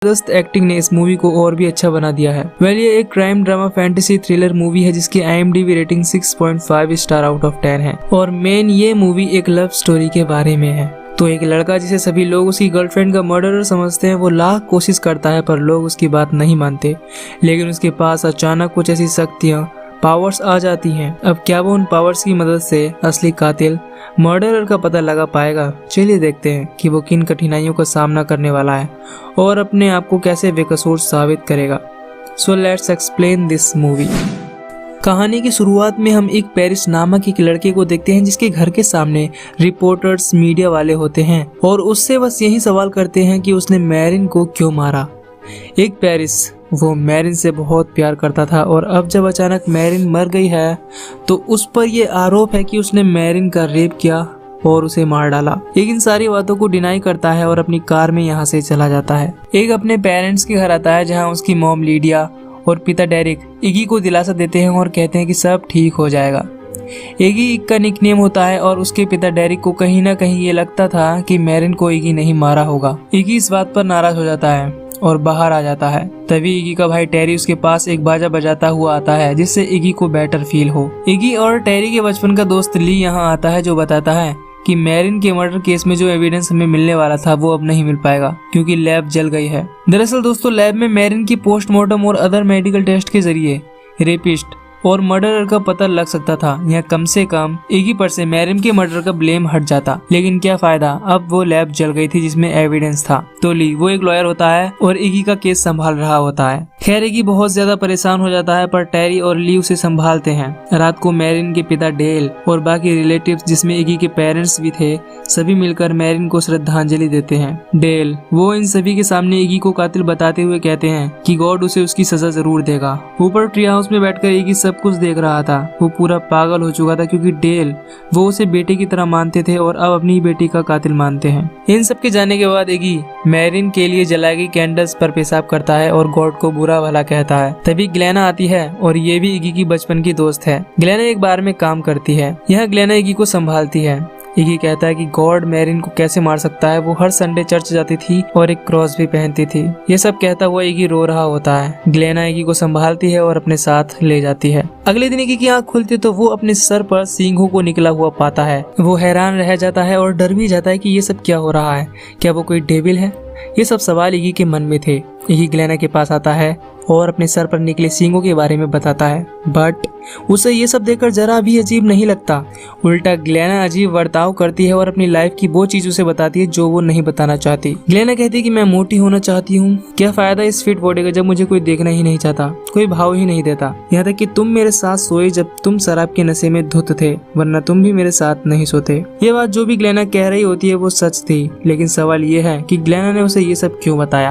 जबरदस्त एक्टिंग ने इस मूवी को और भी अच्छा बना दिया है। ये एक crime drama fantasy thriller movie है जिसकी IMDb rating 6.5 star out of 10 है और मेन ये मूवी एक लव स्टोरी के बारे में है। तो एक लड़का जिसे सभी लोग उसकी गर्लफ्रेंड का मर्डरर समझते हैं, वो लाख कोशिश करता है पर लोग उसकी बात नहीं मानते, लेकिन उसके पास अचानक कुछ ऐसी शक्तियाँ पावर्स आ जाती हैं। अब क्या वो उन पावर्स की मदद से असली कातिल मर्डरर का पता लगा पाएगा? चलिए देखते हैं कि वो किन कठिनाइयों का सामना करने वाला है और अपने आप को कैसे बेकसूर साबित करेगा। So let's explain this movie. कहानी की शुरुआत में हम एक पेरिस नामक एक लड़के को देखते हैं जिसके घर के सामने रिपोर्टर्स मीडिया वाले होते हैं और उससे बस यही सवाल करते हैं कि उसने मैरिन को क्यों मारा। एक पेरिस वो मैरिन से बहुत प्यार करता था और अब जब अचानक मैरिन मर गई है तो उस पर यह आरोप है कि उसने मैरिन का रेप किया और उसे मार डाला। लेकिन सारी बातों को डिनाई करता है और अपनी कार में यहाँ से चला जाता है। एक अपने पेरेंट्स के घर आता है जहाँ उसकी मॉम लीडिया और पिता डेरिक इगी को दिलासा देते हैं और कहते हैं कि सब ठीक हो जाएगा। इगी का निकनेम होता है और उसके पिता डेरिक को कहीं ना कहीं ये लगता था कि मैरिन को इगी नहीं मारा होगा। इगी इस बात पर नाराज हो जाता है और बाहर आ जाता है। तभी इगी का भाई टेरी उसके पास एक बाजा बजाता हुआ आता है जिससे इगी को बेटर फील हो। इगी और टेरी के बचपन का दोस्त ली यहाँ आता है जो बताता है कि मैरिन के मर्डर केस में जो एविडेंस हमें मिलने वाला था वो अब नहीं मिल पाएगा क्योंकि लैब जल गई है। दरअसल दोस्तों लैब में मैरिन की पोस्टमार्टम और अदर मेडिकल टेस्ट के जरिए रेपिस्ट और मर्डरर का पता लग सकता था। यह कम से कम इगी पर से मैरिन के मर्डर का ब्लेम हट जाता, लेकिन क्या फायदा, अब वो लैब जल गई थी जिसमें एविडेंस था। तो ली वो एक लॉयर होता है और इगी का केस संभाल रहा होता है। खैर इगी बहुत ज्यादा परेशान हो जाता है पर टेरी और ली उसे संभालते हैं। रात को मैरिन के पिता डेल और बाकी रिलेटिव्स जिसमें इगी के पेरेंट्स भी थे सभी मिलकर मैरिन को श्रद्धांजलि देते हैं। डेल वो इन सभी के सामने इगी को कातिल बताते हुए कहते हैं कि गॉड उसे उसकी सजा जरूर देगा। ऊपर ट्री हाउस में बैठकर इगी सब कुछ देख रहा था। वो पूरा पागल हो चुका था क्योंकि डेल वो उसे बेटे की तरह मानते थे और अब अपनी बेटी का कातिल मानते हैं। इन सब के जाने के बाद इगी मैरिन के लिए जलाई गई कैंडल्स पर पेशाब करता है और गॉड को बुरा भला कहता है। तभी ग्लेना आती है और ये भी इगी की बचपन की दोस्त है। ग्लेना एक बार में काम करती है। यहाँ ग्लेना इगी को संभालती है। इगी कहता है कि गॉड मैरिन को कैसे मार सकता है। वो हर संडे चर्च जाती थी और एक क्रॉस भी पहनती थी। ये सब कहता हुआ इगी रो रहा होता है। ग्लेना इगी को संभालती है और अपने साथ ले जाती है। अगले दिन इगी की आंख खुलती तो वो अपने सर पर सींगों को निकला हुआ पाता है। वो हैरान रह जाता है और डर भी जाता है कि ये सब क्या हो रहा है, क्या वो कोई डेविल है। ये सब सवाल इगी के मन में थे। इगी ग्लेना के पास आता है और अपने सर पर निकले सींगों के बारे में बताता है, बट उसे ये सब देखकर जरा भी अजीब नहीं लगता। उल्टा ग्लेना अजीब बर्ताव करती है और अपनी लाइफ की वो चीज उसे बताती है जो वो नहीं बताना चाहती। ग्लेना कहती है कि मैं मोटी होना चाहती हूँ। क्या फायदा इस फिट बॉडी का जब मुझे कोई देखना ही नहीं चाहता, कोई भाव ही नहीं देता। यहाँ तक कि तुम मेरे साथ सोए जब तुम शराब के नशे में धुत थे, वरना तुम भी मेरे साथ नहीं सोते। ये बात जो भी ग्लेना कह रही होती है वो सच थी, लेकिन सवाल ये है कि ग्लेना ने उसे ये सब क्यों बताया।